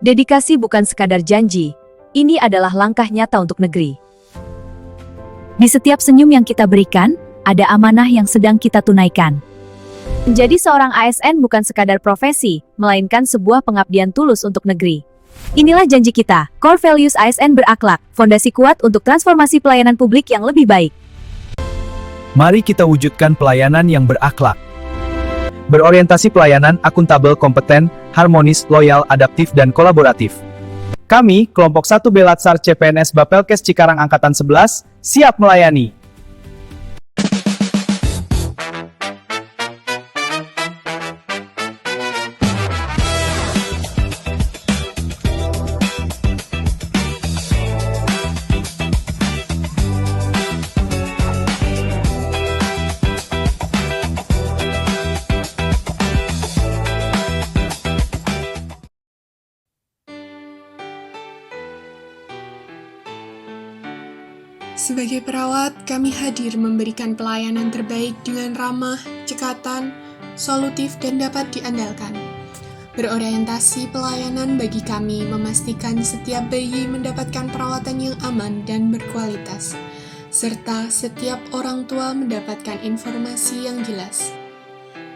Dedikasi bukan sekadar janji, ini adalah langkah nyata untuk negeri. Di setiap senyum yang kita berikan, ada amanah yang sedang kita tunaikan. Menjadi seorang ASN bukan sekadar profesi, melainkan sebuah pengabdian tulus untuk negeri. Inilah janji kita, Core Values ASN Berakhlak, fondasi kuat untuk transformasi pelayanan publik yang lebih baik. Mari kita wujudkan pelayanan yang berakhlak. Berorientasi pelayanan, akuntabel, kompeten, harmonis, loyal, adaptif, dan kolaboratif. Kami, Kelompok 1B Latsar CPNS Bapelkes Cikarang Angkatan 11, siap melayani. Sebagai perawat, kami hadir memberikan pelayanan terbaik dengan ramah, cekatan, solutif, dan dapat diandalkan. Berorientasi pelayanan bagi kami memastikan setiap bayi mendapatkan perawatan yang aman dan berkualitas, serta setiap orang tua mendapatkan informasi yang jelas.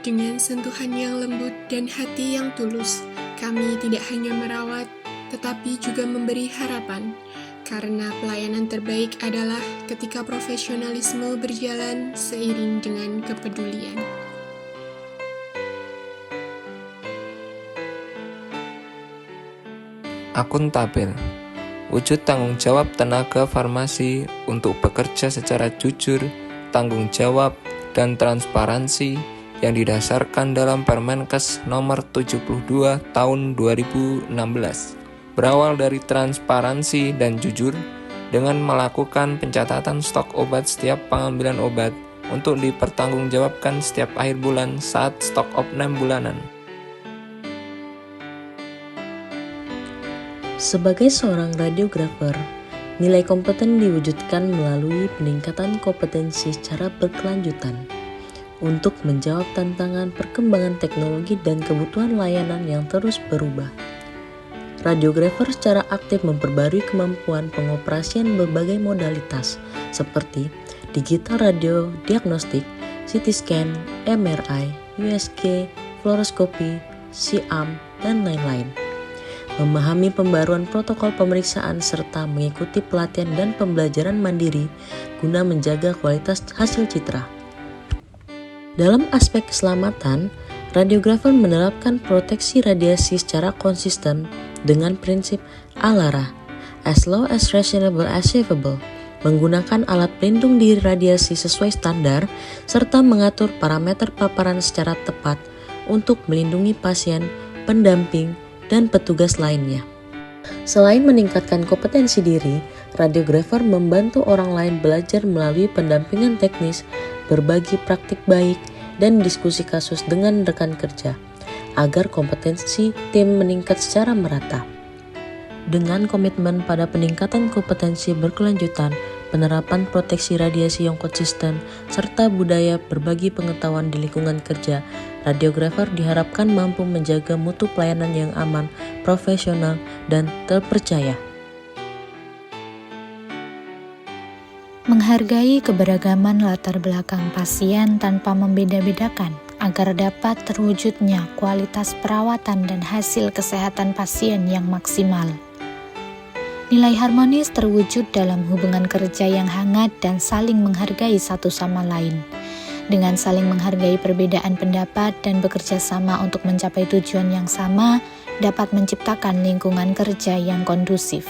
Dengan sentuhan yang lembut dan hati yang tulus, kami tidak hanya merawat, tetapi juga memberi harapan. Karena pelayanan terbaik adalah ketika profesionalisme berjalan seiring dengan kepedulian. Akuntabel, wujud tanggung jawab tenaga farmasi untuk bekerja secara jujur, tanggung jawab, dan transparansi yang didasarkan dalam Permenkes Nomor 72 Tahun 2016. Berawal dari transparansi dan jujur dengan melakukan pencatatan stok obat setiap pengambilan obat untuk dipertanggungjawabkan setiap akhir bulan saat stok opname bulanan. Sebagai seorang radiografer, nilai kompeten diwujudkan melalui peningkatan kompetensi secara berkelanjutan untuk menjawab tantangan perkembangan teknologi dan kebutuhan layanan yang terus berubah. Radiografer secara aktif memperbarui kemampuan pengoperasian berbagai modalitas seperti digital radio diagnostik, CT scan, MRI, USG, fluoroskopi, SIAM, dan lain-lain. Memahami pembaruan protokol pemeriksaan serta mengikuti pelatihan dan pembelajaran mandiri guna menjaga kualitas hasil citra. Dalam aspek keselamatan, radiografer menerapkan proteksi radiasi secara konsisten dengan prinsip ALARA, as low as reasonably achievable, menggunakan alat pelindung diri radiasi sesuai standar, serta mengatur parameter paparan secara tepat untuk melindungi pasien, pendamping, dan petugas lainnya. Selain meningkatkan kompetensi diri, radiografer membantu orang lain belajar melalui pendampingan teknis, berbagi praktik baik, dan diskusi kasus dengan rekan kerja, agar kompetensi tim meningkat secara merata. Dengan komitmen pada peningkatan kompetensi berkelanjutan, penerapan proteksi radiasi yang konsisten, serta budaya berbagi pengetahuan di lingkungan kerja, radiografer diharapkan mampu menjaga mutu pelayanan yang aman, profesional, dan terpercaya. Menghargai keberagaman latar belakang pasien tanpa membeda-bedakan agar dapat terwujudnya kualitas perawatan dan hasil kesehatan pasien yang maksimal. Nilai harmonis terwujud dalam hubungan kerja yang hangat dan saling menghargai satu sama lain. Dengan saling menghargai perbedaan pendapat dan bekerja sama untuk mencapai tujuan yang sama, dapat menciptakan lingkungan kerja yang kondusif.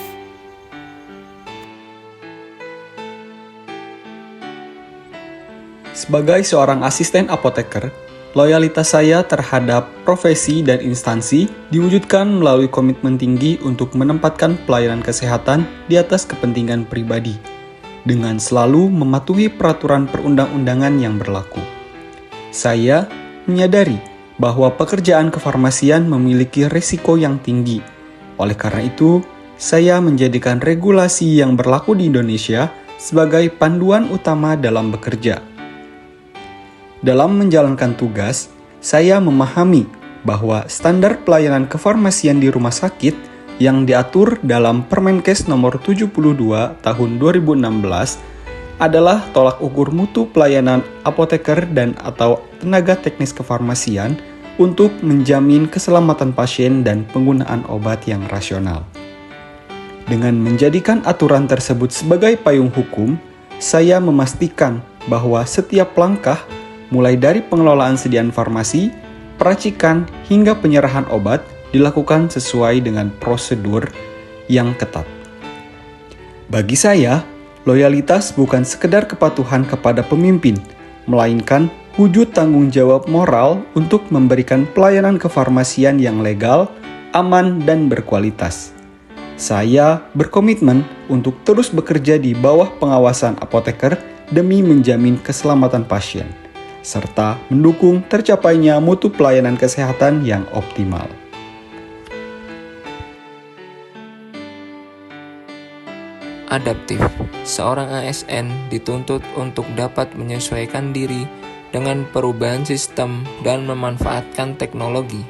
Sebagai seorang asisten apoteker, loyalitas saya terhadap profesi dan instansi diwujudkan melalui komitmen tinggi untuk menempatkan pelayanan kesehatan di atas kepentingan pribadi, dengan selalu mematuhi peraturan perundang-undangan yang berlaku. Saya menyadari bahwa pekerjaan kefarmasian memiliki risiko yang tinggi. Oleh karena itu, saya menjadikan regulasi yang berlaku di Indonesia sebagai panduan utama dalam bekerja. Dalam menjalankan tugas, saya memahami bahwa standar pelayanan kefarmasian di rumah sakit yang diatur dalam Permenkes nomor 72 tahun 2016 adalah tolak ukur mutu pelayanan apoteker dan atau tenaga teknis kefarmasian untuk menjamin keselamatan pasien dan penggunaan obat yang rasional. Dengan menjadikan aturan tersebut sebagai payung hukum, saya memastikan bahwa setiap langkah, mulai dari pengelolaan sediaan farmasi, peracikan, hingga penyerahan obat, dilakukan sesuai dengan prosedur yang ketat. Bagi saya, loyalitas bukan sekedar kepatuhan kepada pemimpin, melainkan wujud tanggung jawab moral untuk memberikan pelayanan kefarmasian yang legal, aman, dan berkualitas. Saya berkomitmen untuk terus bekerja di bawah pengawasan apoteker demi menjamin keselamatan pasien, serta mendukung tercapainya mutu pelayanan kesehatan yang optimal. Adaptif. Seorang ASN dituntut untuk dapat menyesuaikan diri dengan perubahan sistem dan memanfaatkan teknologi.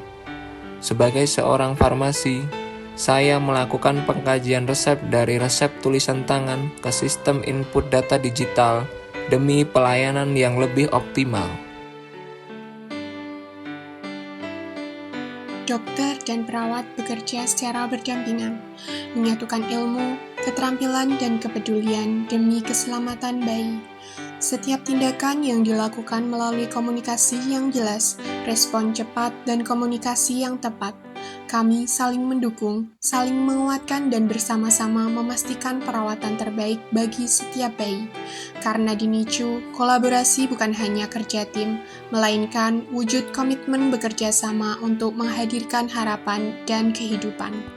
Sebagai seorang farmasi, saya melakukan pengkajian resep dari resep tulisan tangan ke sistem input data digital demi pelayanan yang lebih optimal. Dokter dan perawat bekerja secara berdampingan, menyatukan ilmu, keterampilan, dan kepedulian demi keselamatan bayi. Setiap tindakan yang dilakukan melalui komunikasi yang jelas, respon cepat, dan komunikasi yang tepat. Kami saling mendukung, saling menguatkan, dan bersama-sama memastikan perawatan terbaik bagi setiap bayi. Karena di NICU, kolaborasi bukan hanya kerja tim, melainkan wujud komitmen bekerja sama untuk menghadirkan harapan dan kehidupan.